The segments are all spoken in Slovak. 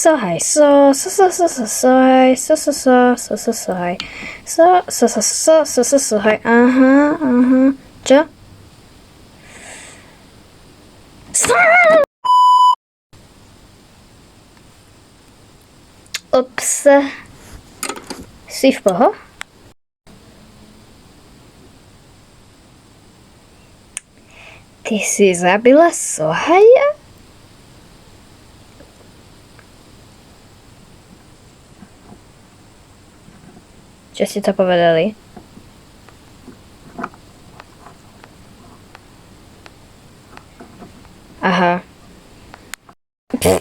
sohaj, sohaj, sohaj, sohaj, aha, čo? Ups, si v poho? Ty si zabila Sohaja? Čo si to povedali? Aha.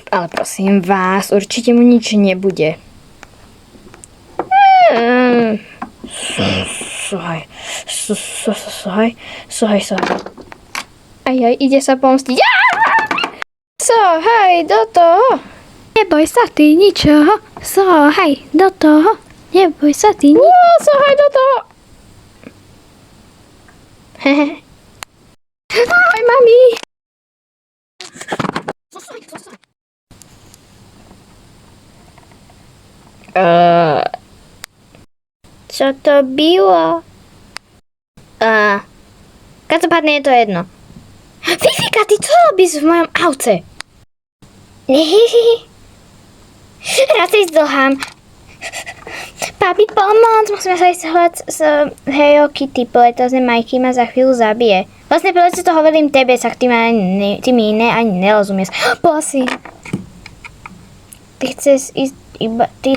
Ale prosím vás, určite mu nič nebude. Sohaj. Ajaj, ide sa pomstiť. Sohaj, do toho. Neboj sa ty ničoho. Sohaj, do toho. Neboj sa ty ničoho. Sohaj, do toho. Hehe. Ahoj, mami. Čo to bylo? Každopádne je to jedno. Fifika, ty čo robíš v mojom aute? Rád sa ísť dohám. Papi, pomoc, musíme sa ísť hľad s Hello Kitty, pretože Majky ma za chvíľu zabije. Vlastne pretože to hovorím tebe, tak ty mi ani nerozumieš. Prosím. Ty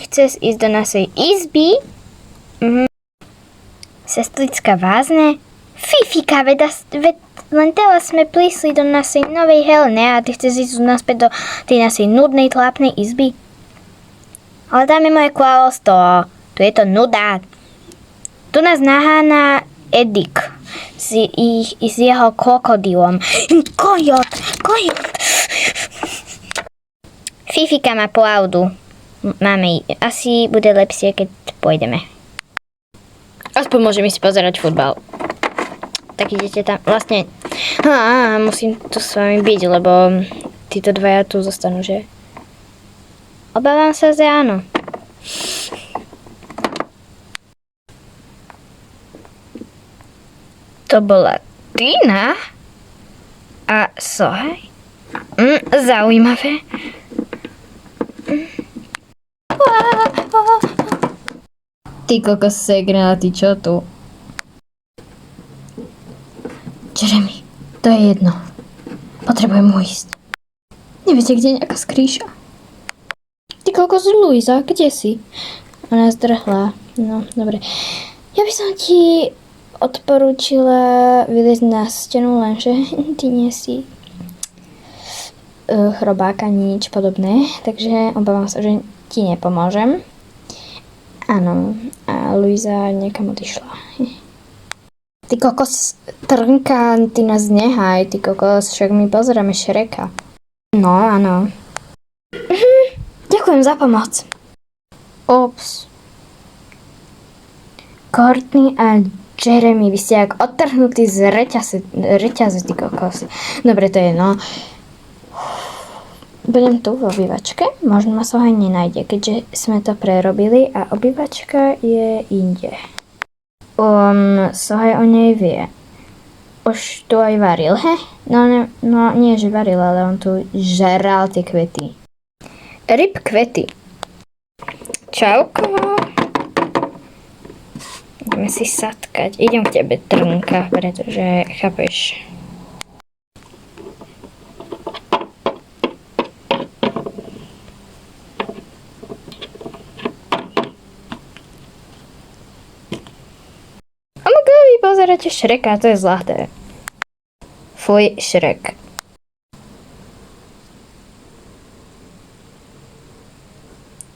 chceš ísť do našej izby? Sestrička, vážne? Fifika, veď len teraz sme prišli do našej novej helne a ty chceš ísť naspäť do tej našej nudnej, tlápnej izby? Ale tam je moje kráľovstvo. Tu je to nuda. Tu nás nahána Edik s jeho krokodilom. Kojot. Fifika má pravdu. Máme, asi bude lepšie, keď pôjdeme. Aspoň môžeme si pozerať futbal. Tak idete tam. Vlastne, musím tu s vami byť, lebo títo dvaja tu zostanú, že? Obávam sa, že áno. To bola Tina a Sohaj? Zaujímavé. Ty kokos segrela, ty čo tu? Jeremy, to je jedno. Potrebujem mu ísť. Neviete, kde je nejaká skrýša? Ty kokos, Luisa, kde si? Ona zdrhla. No, dobre. Ja by som ti odporúčila vyliezť na stenu, lenže ty nie si chrobák ani nič podobné, takže obávam sa, že ti nepomôžem. Áno, a Luisa niekam odišla. Ty kokos, Trnka, ty nás nehaj, ty kokos, však my pozeráme Šreka. No, áno. Ďakujem za pomoc. Ups. Courtney a Jeremy, vy ste jak odtrhnutí z reťaze, ty kokos. Dobre, to je no. Budem tu v obývačke, možno ma Sohaj nenájde, keďže sme to prerobili a obývačka je inde. Sohaj o nej vie. Už tu aj varil, he? No nie, že varil, ale on tu žeral tie kvety. Ryb kvety. Čauko. Ideme si sadkať. Idem k tebe, Trnka, pretože chápeš. Pozeráte Šreka, to je zlaté. Fuj, Šrek.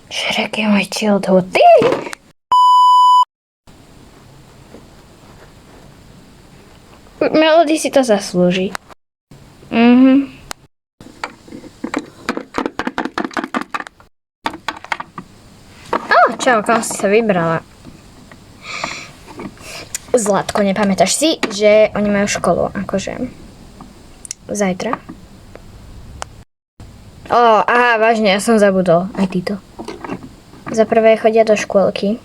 Šrek je môj childhood. Ty! Melody si to zaslúži. Čau, kam si sa vybrala? Zlatko, nepamätáš si, že oni majú školu, akože zajtra? Aha, vážne, ja som zabudol. Aj títo. Za prvé chodia do škôlky.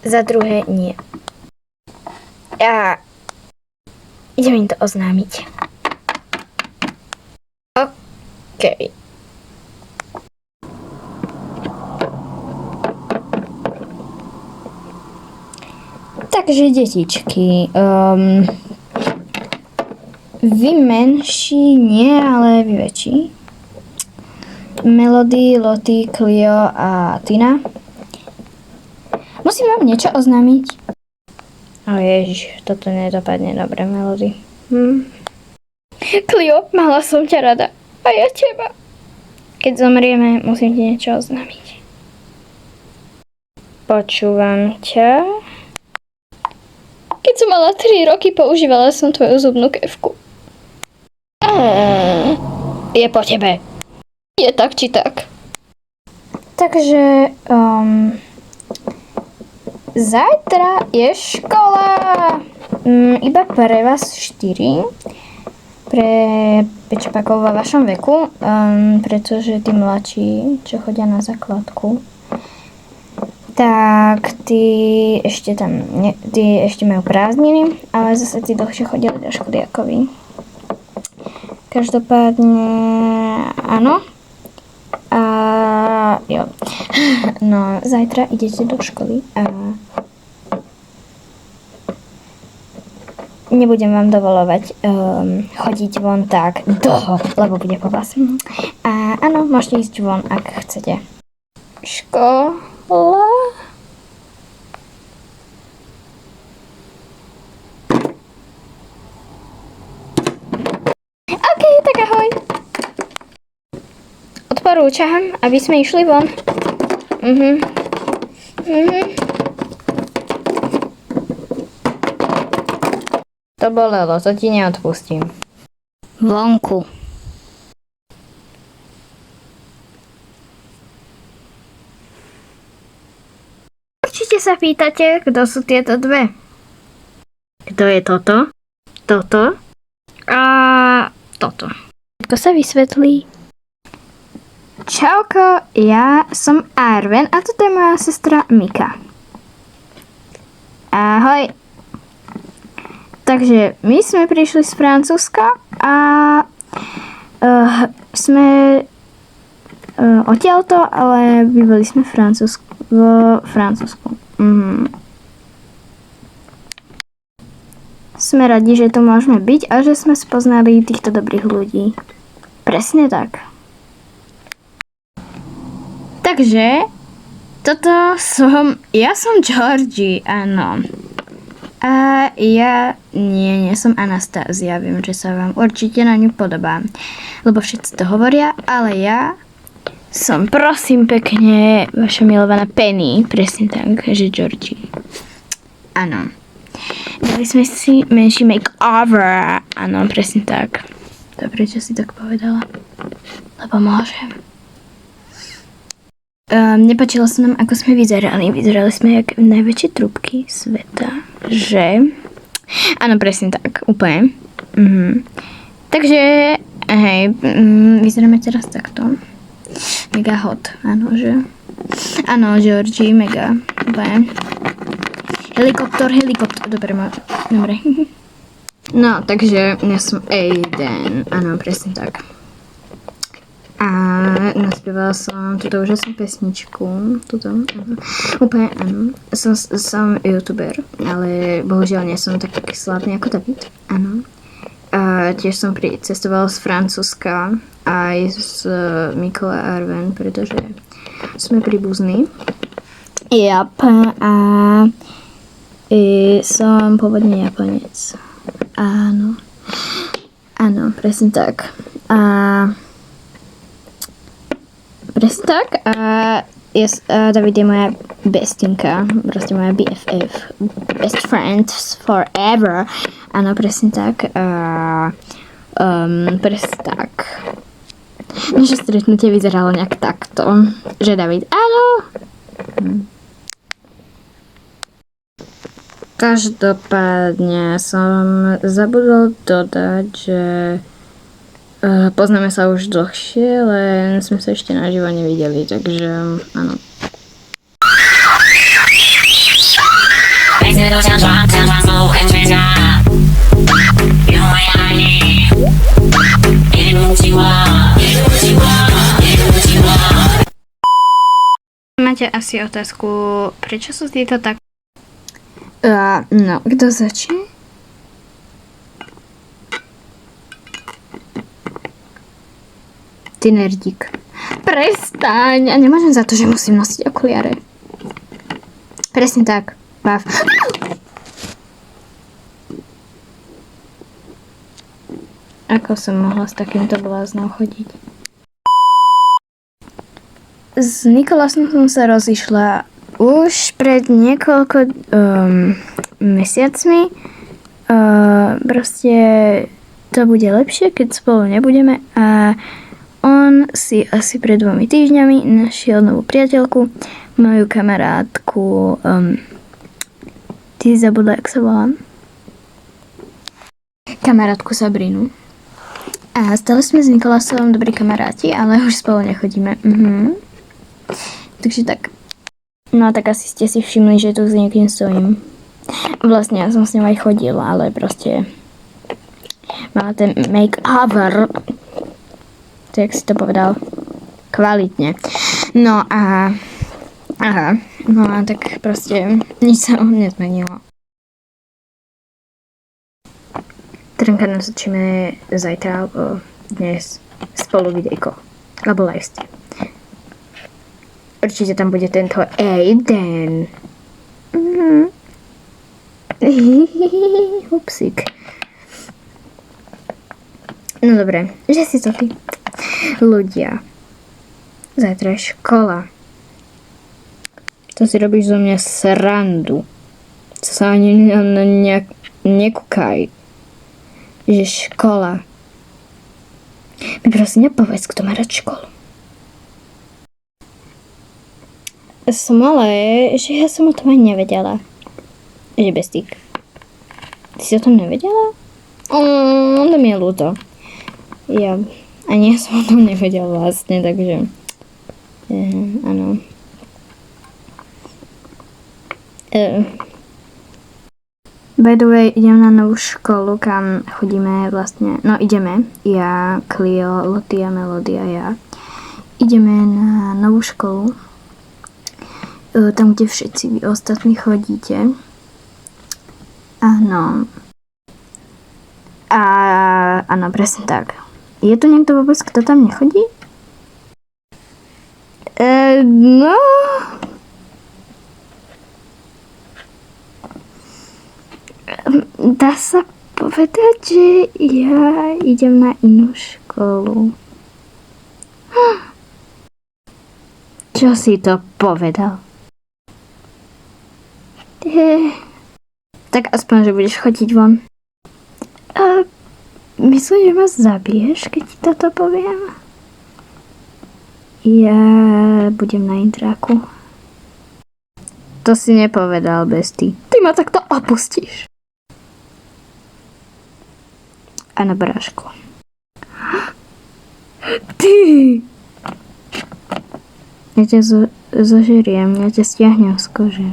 Za druhé nie. Idem im to oznámiť. OK. Takže detičky, vy menší nie, ale vy väčší. Melody, Lottie, Clio a Tina. Musím vám niečo oznámiť. Ježiš, toto nedopadne dobre, Melody. Clio, mala som ťa rada. A ja teba. Keď zomrieme, musím ti niečo oznámiť. Počúvam ťa. Keď som mala 3 roky, používala som tvoju zubnú kefku. Je po tebe. Je tak či tak. Takže, zajtra je škola. Iba pre vás 4. Pre pečpakov vo vašom veku. Pretože tí mladší, čo chodia na základku, tak tí ešte majú prázdniny, ale zase tí dlhšie chodili do školy ako vy. Každopádne, áno. Jo. No, zajtra idete do školy a nebudem vám dovolovať chodiť von tak dlho, lebo bude po vás. A áno, môžete ísť von, ak chcete. Škola? OK, tak ahoj. Odporúčam, aby sme išli von. To bolelo, to ti neodpustím. Vonku. Určite sa pýtate, kto sú tieto dve. Kto je toto? Toto? A toto. Všetko sa vysvetlí. Čauko, ja som Arven a toto je moja sestra Mika. Ahoj. Takže my sme prišli z Francúzska a sme odtiaľto, ale bývali sme v Francúzsku. Sme radi, že tu môžeme byť a že sme spoznali týchto dobrých ľudí. Presne tak. Takže, ja som Georgie, áno. A ja nie som Anastázia, viem, že sa vám určite na ňu podobá, lebo všetci to hovoria, ale ja som, prosím pekne, vaša milovaná Penny, presne tak, že Georgie. Áno. Dali sme si menší makeover, áno, presne tak. Dobre, čo si tak povedala? Lebo môžem. Nepáčilo sa nám, ako sme vyzerali. Vyzerali sme jak najväčšie trúbky sveta. Že? Áno, presne tak. Úplne. Takže, hej, vyzeráme teraz takto. Mega hot. Áno, že? Áno, Georgie, mega. Úplne. Helikopter. Dobre. No, takže ja som Aiden. Áno, presne tak. A naspievala som túto úžasnú pesničku. Úplne áno. Som youtuber, ale bohužiaľ nie som taký slávny ako David. Áno. A tiež som cestovala z Francúzska aj s Mikou a Arven, pretože sme príbuzní. Yep. A som pôvodne Japonec. Áno. Áno, presne tak. Presne tak. David je moja bestinka. Proste moja BFF. Best friends forever. Áno, presne tak. Presne tak. Naše stretnutie vyzeralo nejak takto. Že David, áno. Každopádne som zabudol dodať, že Poznáme sa už dlhšie, len sme sa ešte naživo nevideli, takže áno. Máte asi otázku, prečo sú títo tak? No, kto začne? Ty nerdík. Prestaň! A nemôžem za to, že musím nosiť okuliare. Presne tak. Pav. Ako som mohla s takýmto bláznom chodiť? S Nikolasom som sa rozišla už pred niekoľko mesiacmi. Proste to bude lepšie, keď spolu nebudeme a on si asi pred 2 týždňami našiel novú priateľku, moju kamarátku, ty zabudla, jak sa volám? Kamarátku Sabrinu. A stále sme s Nikolasom dobrí kamaráti, ale už spolu nechodíme. Takže tak. No tak asi ste si všimli, že tu s niekým stojím. Vlastne ja som s ňou aj chodila, ale proste mala ten make-over. To jak si to povedal? Kvalitne. No a tak proste nič sa nezmenilo. Trnka natočíme zajtra alebo dnes spolu videjko. Alebo livestream. Určite tam bude tento Aiden. Hupsík. No dobre, že si to ty. Ľudia. Zajtra je škola. To si robíš zo mňa srandu. To sa ani nekúkaj. Že škola. Mi prosím nepovedz, kto má rád školu. Som ale, že ja som o tom aj nevedela. Že bestík. Ty si o tom nevedela? To mi je ľúto. Ja ani ja som o tom nevedela vlastne, takže áno. By the way, idem na novú školu, kam chodíme vlastne, no ideme, ja, Clio, Lottie a Melody a ja. Ideme na novú školu, tam, kde všetci vy ostatní chodíte. Áno. Áno, presne tak. Je tu niekto vôbec, kto tam nechodí? No... Dá sa povedať, že ja idem na inú školu. Čo si to povedal? Tak aspoň, že budeš chodiť von. Myslíš, že ma zabiješ, keď ti toto poviem? Ja budem na intráku. To si nepovedal, bestie. Ty ma takto opustíš. A na brášku. Ty! Ja ťa zožeriem, ja ťa stiahnem z kože.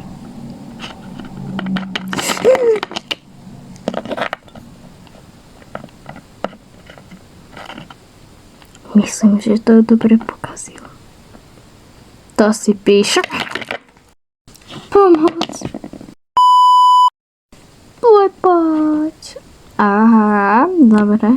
Myslím, že to dobre pokazil. To si píš. Pomoc. Poď. Aha, dobre.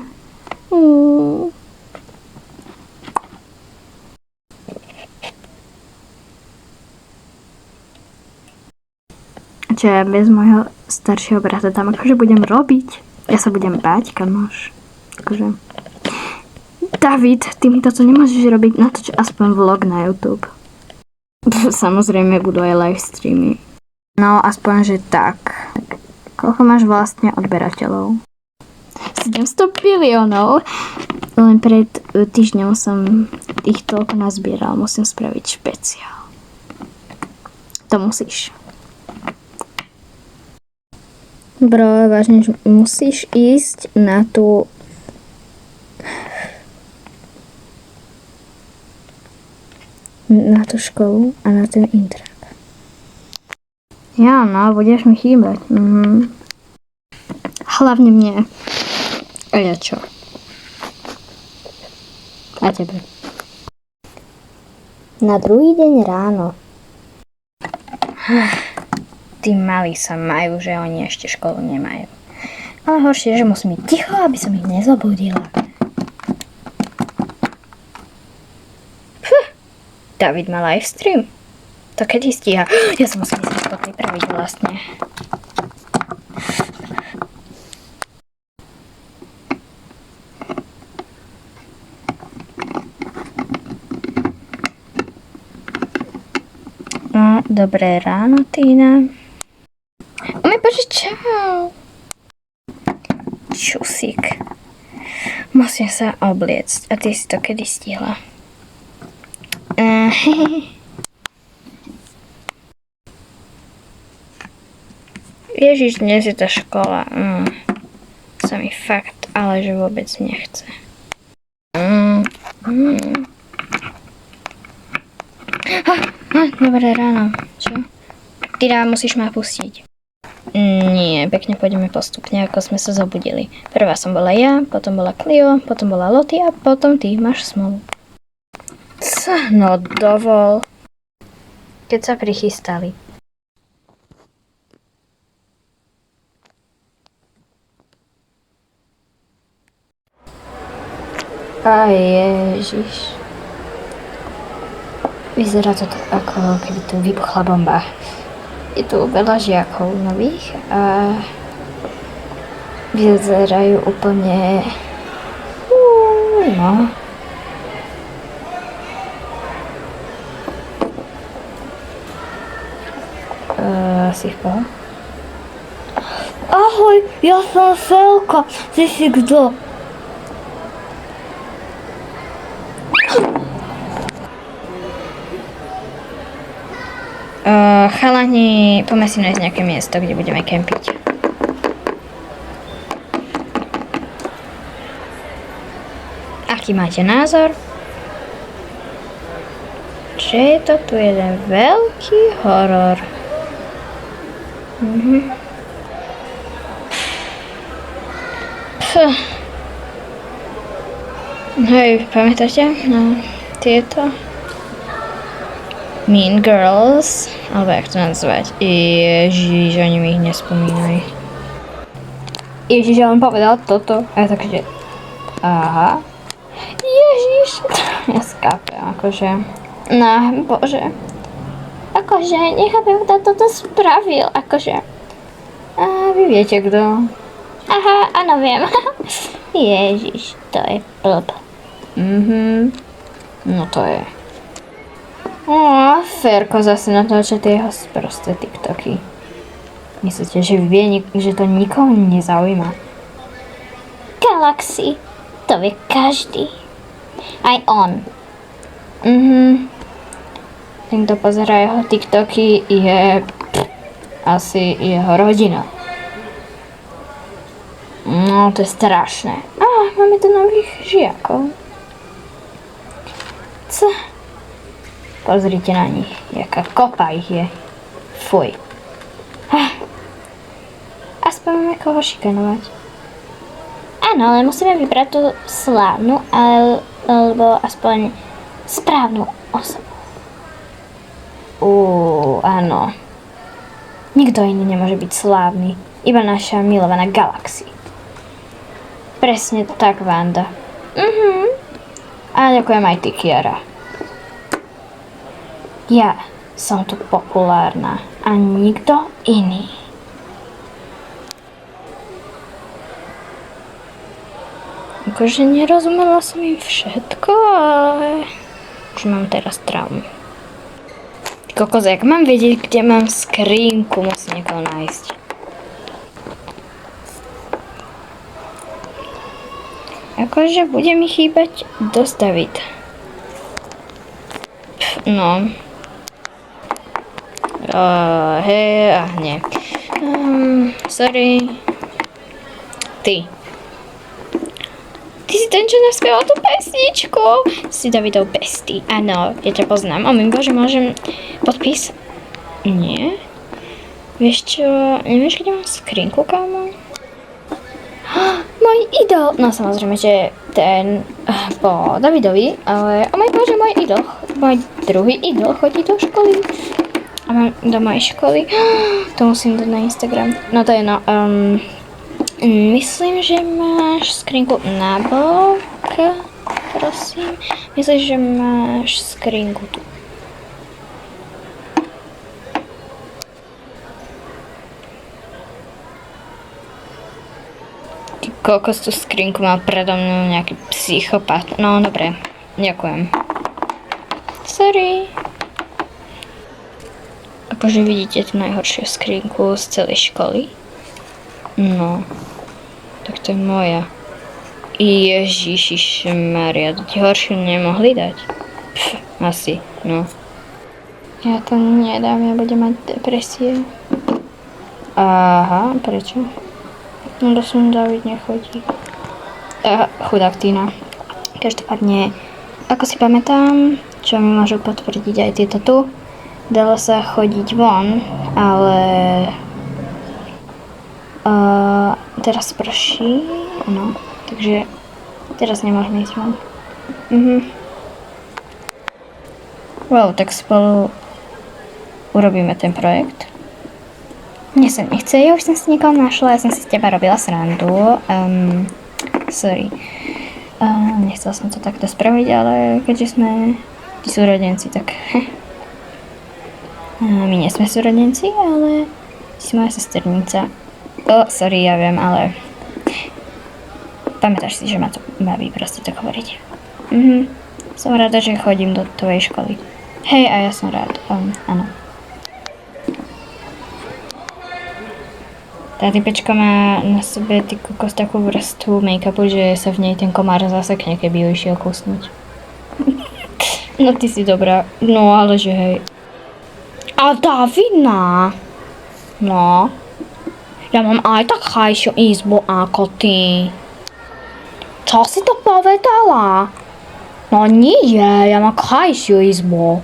Čo ja bez môjho staršieho brata tam akože budem robiť? Ja sa budem báť, kamoš. Akože... David, ty mi toto nemôžeš robiť, natoč aspoň vlog na YouTube. Samozrejme budú aj live streamy. No, aspoň, že tak. Koľko máš vlastne odberateľov? 700 biliónov. Len pred týždňom som ich toľko nazbieral. Musím spraviť špeciál. To musíš. Bro, vážne, musíš ísť na tú na tú školu a na ten intrak. Ja, no, budeš mi chýbať. Hlavne mne. A ja čo? A tebe? Na druhý deň ráno. Tí malí sa majú, že oni ešte školu nemajú. Ale horšie, že musím byť ticho, aby som ich nezobudila. David má livestream. To kedy stíha? Ja sa musím ísť pripraviť vlastne. No, dobré ráno, Týna. O môj Bože, čau. Čusík. Musím sa obliecť. A ty si to kedy stihla? Ježiš, dnes je tá škola. Sa mi fakt, ale že vôbec nechce. Dobré ráno. Čo? Ty musíš ma pustiť. Nie, pekne pôjdeme postupne, ako sme sa zobudili. Prvá som bola ja, potom bola Clio, potom bola Lottie a potom ty máš smolu. No dovol. Keď sa prichystali. A ježiš. Vyzerá to ako keby tu vybuchla bomba. Je tu veľa žiakov nových a vyzerajú úplne... no. Si v poho? Ahoj, ja som Felka. Ty si kto? Chalani, poďme si nájsť nejaké miesto, kde budeme kempiť. Aký máte názor? Že je to tu jeden veľký horor. Hej, pamätáte na tieto? Mean Girls, alebo jak to nazvať? Ježiš, ani mi ich nespomínaj. Ježiš, on povedal toto. A ja takže... Aha. Ježiš. Ja skápem, akože... No, bože. Akože, nechápem, kto toto spravil, akože. A vy viete, kto. Aha, áno, viem. Ježiš, to je blb. No to je. Ferko zase natáča tie jeho sprosté TikToky. Myslíte, že vie, že to nikoho nezaujíma? Galaxy, to vie každý. Aj on. Ten, kto pozerá jeho TikToky, je asi jeho rodina. No, to je strašné. Máme tu nových žiakov. Co? Pozrite na nich, jaká kopa ich je. Fuj. Aspoň máme koho šikanovať. Áno, ale musíme vybrať tú slávnu, alebo aspoň správnu osobu. Áno. Nikto iný nemôže byť slávny. Iba naša milovaná Galaxy. Presne tak, Vanda. A ďakujem aj ty, Kiara. Ja som tu populárna a nikto iný. Akože nerozumela som im všetko, ale už mám teraz traumu. Kokos, jak mám vedieť, kde mám skrinku, musím niekoho nájsť. Akože bude mi chýbať dostaviť. No. Nie. Sorry. Ty si to ten, čo naspieval tú pesničku. Si Davidov bestie. Áno, ja ťa poznám. O môj Bože, môžem podpis? Nie. Vieš čo, nevieš, kde mám skrinku, kámo? Môj idol. No samozrejme, že ten po Davidovi, ale o môj Bože, môj idol. Môj druhý idol chodí do školy. A mám do mojej školy. To musím dať na Instagram. No to je no. Myslím, že máš skrinku na bok. Prosím. Myslím, že máš skrinku tu. Ty kokos, tú skrinku mal predo mnou nejaký psychopat. No dobre, ďakujem. Sorry. Akože vidíte tú najhoršiu skrinku z celej školy? No, tak to je moja. Ježišišmaria, ti horšiu nemohli dať? Asi, no. Ja to nedám, ja budem mať depresie. Aha, prečo? No to som David nechodí. Chudák Tina. Každopádne, ako si pamätám, čo mi môžu potvrdiť aj tieto tu, dalo sa chodiť von, ale teraz prší, no, takže teraz nemôžeme ísť von. Wow, tak spolu urobíme ten projekt. Mne sa nechce, ja už som si niekoho našla, ja som si s teba robila srandu. Sorry. Nechcela som to takto spraviť, ale keďže sme tí súrodenci, tak my nie sme súrodenci, ale si moja sesternica. Sorry, ja viem, ale pamätáš si, že ma to baví proste tak hovoriť. Som rada, že chodím do tvojej školy. Hej, a ja som rád. Áno. Tá typečka má na sebe ty kokos takú vrstvu make-upu, že sa v nej ten komár zasekne, keby ju išiel kusnúť. No ty si dobrá. No ale že hej. A Davina? No. Ja mám aj tak chajšiu izbu ako ty. Čo si to povedala? No nie, ja mám chajšiu izbu.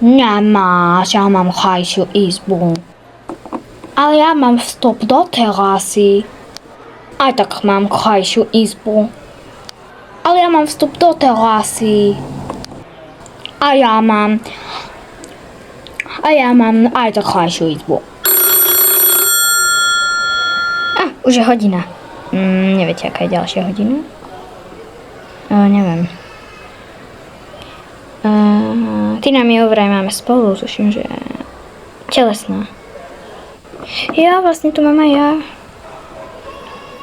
Nemáš, ja mám chajšiu izbu. Ale ja mám vstup do terasy. Aj tak mám chajšiu izbu. Ale ja mám vstup do terasy. A ja mám aj tak chajšiu izbu. Už je hodina. Neviete, aká je ďalšia hodina? Neviem. Tina mi vraj máme spolu, tuším, že telesná. Ja, vlastne tu mám aj ja.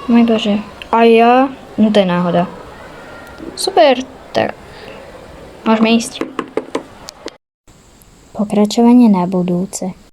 Môj Bože. A ja? No to je náhoda. Super, tak môžeme ísť. Pokračovanie na budúce.